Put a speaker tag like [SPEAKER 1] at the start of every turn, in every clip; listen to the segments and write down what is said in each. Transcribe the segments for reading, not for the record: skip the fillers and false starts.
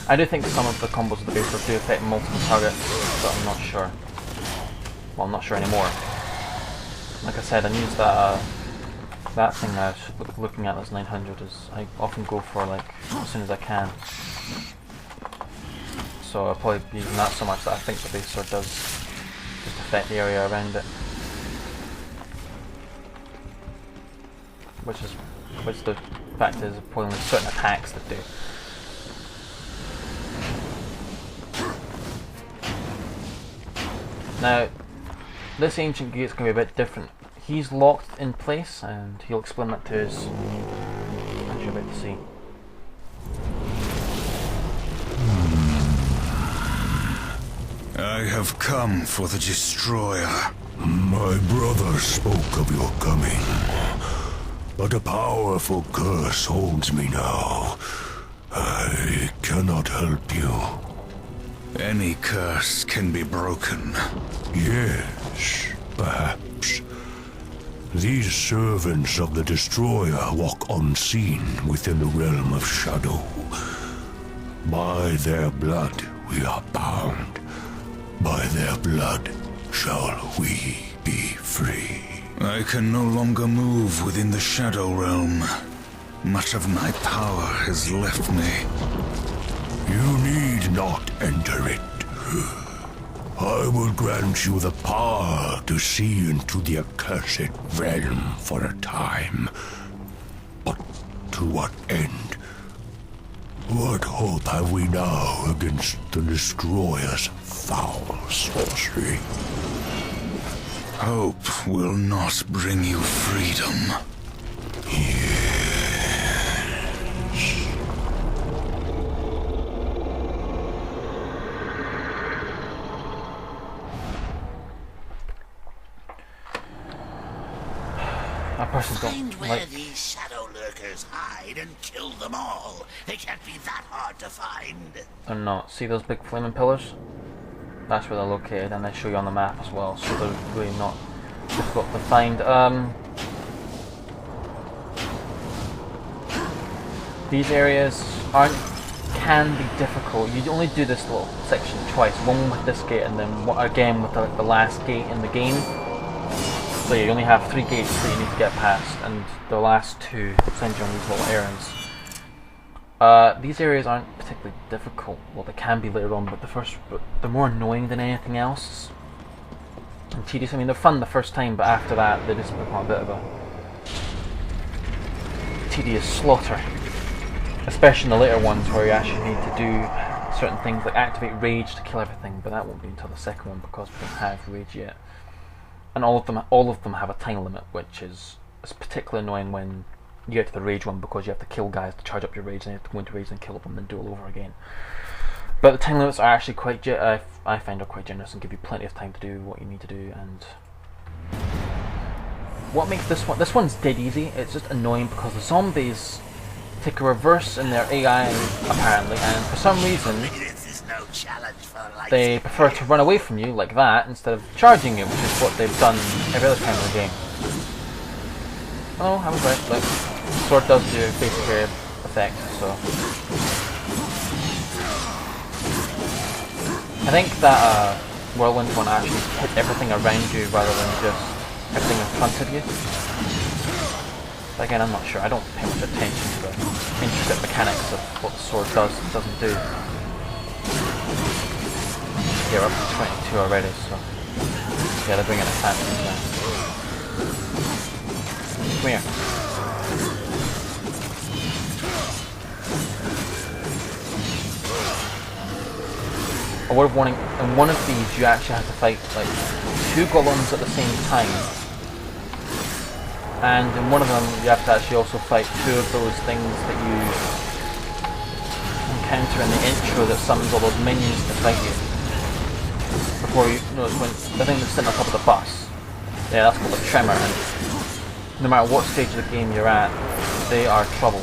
[SPEAKER 1] I do think some of the combos of the base sword do affect multiple targets, but I'm not sure. Well, I'm not sure anymore. Like I said, I use that thing that I was looking at as 900 is I often go for like as soon as I can. So I'll probably be using that so much that I think the base sword does just affect the area around it. Which the fact is probably only certain attacks that do. Now, this ancient gate's going to be a bit different. He's locked in place, and he'll explain that to us as you're about to see.
[SPEAKER 2] I have come for the Destroyer.
[SPEAKER 3] My brother spoke of your coming, but a powerful curse holds me now. I cannot help you.
[SPEAKER 2] Any curse can be broken.
[SPEAKER 3] Yes, perhaps. These servants of the Destroyer walk unseen within the realm of shadow. By their blood we are bound. By their blood shall we be free.
[SPEAKER 2] I can no longer move within the Shadow Realm. Much of my power has left me.
[SPEAKER 3] You need not enter it. I will grant you the power to see into the accursed realm for a time. But to what end? What hope have we now against the Destroyer's foul sorcery?
[SPEAKER 2] Hope will not bring you freedom.
[SPEAKER 3] Yes.
[SPEAKER 1] I personally
[SPEAKER 4] Find
[SPEAKER 1] don't
[SPEAKER 4] where
[SPEAKER 1] like.
[SPEAKER 4] these shadow lurkers hide and kill them all. They can't be that hard to find.
[SPEAKER 1] They're not. See those big flaming pillars? That's where they're located, and they show you on the map as well, so they're really not difficult to find. These areas can be difficult. You only do this little section twice, one with this gate and then again with the last gate in the game. So you only have 3 gates that you need to get past, and the last 2 send you on these little errands. These areas aren't particularly difficult. Well, they can be later on, but they're more annoying than anything else. And tedious. I mean, they're fun the first time, but after that, they just become a bit of a tedious slaughter. Especially in the later ones, where you actually need to do certain things like activate rage to kill everything. But that won't be until the second one because we don't have rage yet. And all of them have a time limit, which is particularly annoying when you get to the rage one, because you have to kill guys to charge up your rage, and you have to go into rage and kill them and then do it all over again. But the time limits are actually quite I find are quite generous and give you plenty of time to do what you need to do. And what makes this one's dead easy. It's just annoying because the zombies take a reverse in their AI apparently, and for some reason they prefer to run away from you like that instead of charging you, which is what they've done every other time in the game. Oh, I was right. Look, sword does do basic area effect, so I think that whirlwind one actually hits everything around you rather than just everything in front of you. But again, I'm not sure. I don't pay much attention to the intricate mechanics of what the sword does and doesn't do. Yeah, we're up to 22 already, so yeah, they're bringing a fancy down. Come here. A word of warning, in one of these you actually have to fight like 2 golems at the same time. And in one of them you have to actually also fight 2 of those things that you encounter in the intro that summons all those minions to fight you. Before you notice when the thing that's sitting on top of the bus. Yeah, that's called a tremor, and no matter what stage of the game you're at, they are trouble.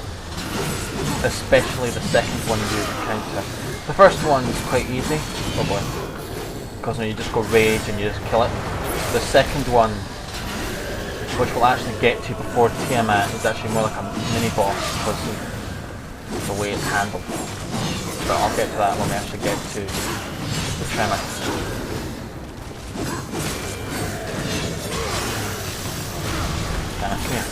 [SPEAKER 1] Especially the second one you encounter. The first one's quite easy, oh boy, because you just go rage and you just kill it. The second one, which we'll actually get to before Tiamat, is actually more like a mini boss because of the way it's handled. But I'll get to that when we actually get to the tremor. Come here.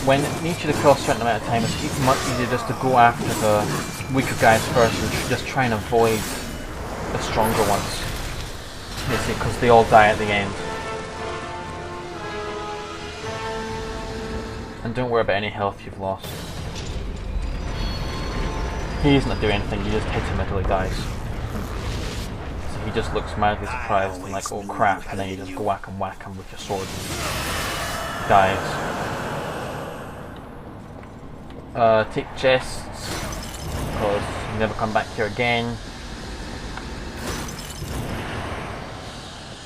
[SPEAKER 1] When each of the cross a certain amount of time, it's much easier just to go after the weaker guys first and just try and avoid the stronger ones. You see, because they all die at the end. And don't worry about any health you've lost. He's not doing anything, you just hit him until he dies. So he just looks mildly surprised and like, oh crap, and then you just go whack him with your sword and dies. Take chests, because you never come back here again.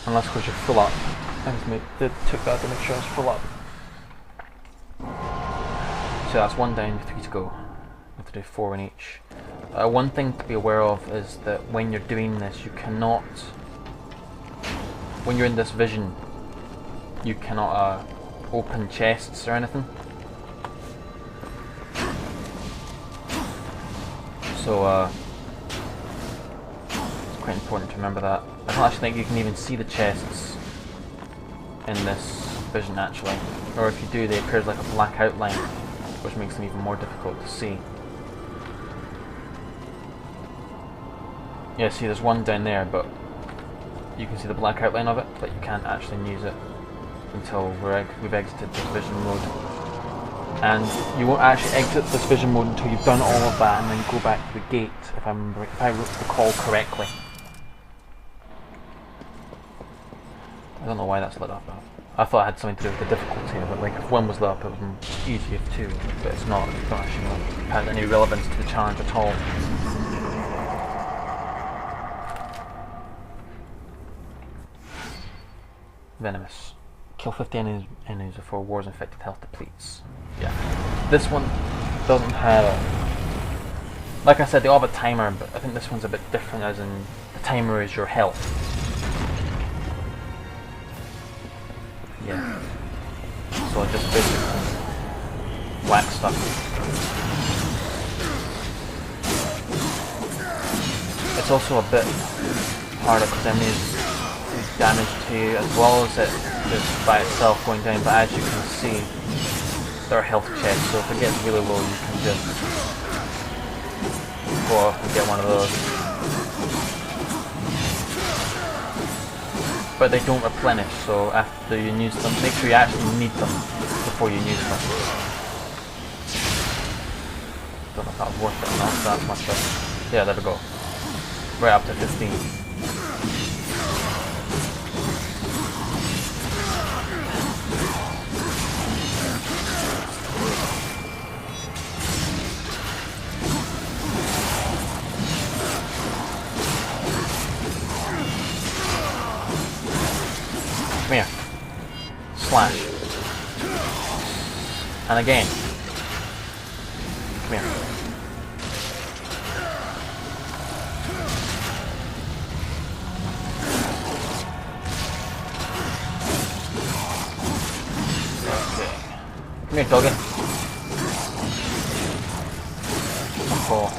[SPEAKER 1] Unless because you're full up. I just took that to make sure I was full up. So that's 1 down, 3 to go. You have to do 4 in each. One thing to be aware of is that when you're doing this, you cannot... When you're in this vision, you cannot open chests or anything. So it's quite important to remember that. I don't actually think you can even see the chests in this vision actually. Or if you do, they appear as like a black outline, which makes them even more difficult to see. Yeah, see there's one down there, but you can see the black outline of it, but you can't actually use it until we've exited this vision mode. And you won't actually exit this vision mode until you've done all of that and then go back to the gate, if I recall correctly. I don't know why that's lit up. I thought it had something to do with the difficulty of it, like if one was lit up it was easier if two, but it's not. It doesn't actually have any relevance to the challenge at all. Venomous. Kill 50 enemies before war's infected health depletes. Yeah. This one doesn't have... Like I said, they all have a timer, but I think this one's a bit different, as in the timer is your health. Yeah. So I just basically whack stuff. It's also a bit harder because enemies do damage to you as well as it just by itself going down, but as you can see there are health chests, so if it gets really low you can just go off and get one of those. But they don't replenish, so after you use them, make sure you actually need them before you use them. Don't know if that was worth it or not, so that's much better. Yeah, there we go. Right up to 15. Come here. Slash. And again. Come here. Okay. Come here, doggy. Cool.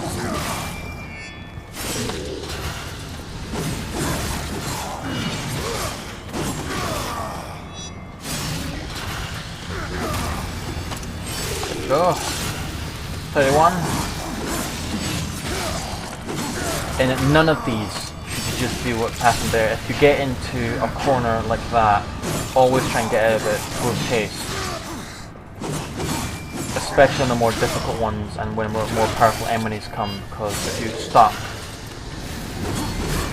[SPEAKER 1] Go. 31. And none of these should you just do what's happened there. If you get into a corner like that, always try and get out of it, go chase. Especially on the more difficult ones and when more powerful enemies come, because if you stop,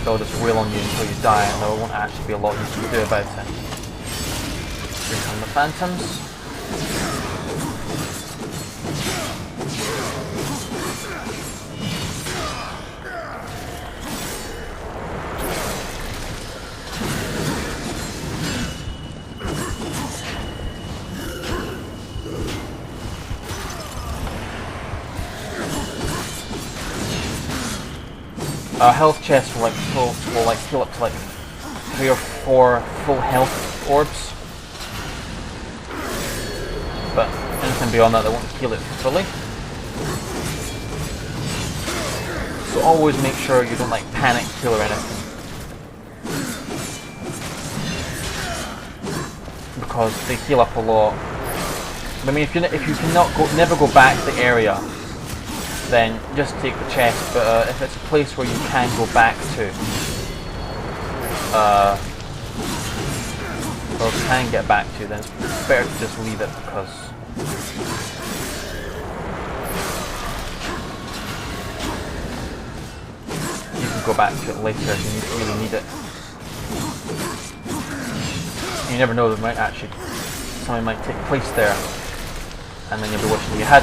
[SPEAKER 1] they'll just wail on you until you die and there won't actually be a lot you can do about it. Here come the phantoms. health chests will like heal up to like 3 or 4 full health orbs. But anything beyond that, they won't heal it fully. So always make sure you don't like panic kill or anything, because they heal up a lot. I mean, if you never go back to the area, then just take the chest. But if it's a place where you can go back to, or can get back to, then it's better to just leave it, because you can go back to it later if you really need it. You never know, there might actually something might take place there, and then you'll be wishing you had.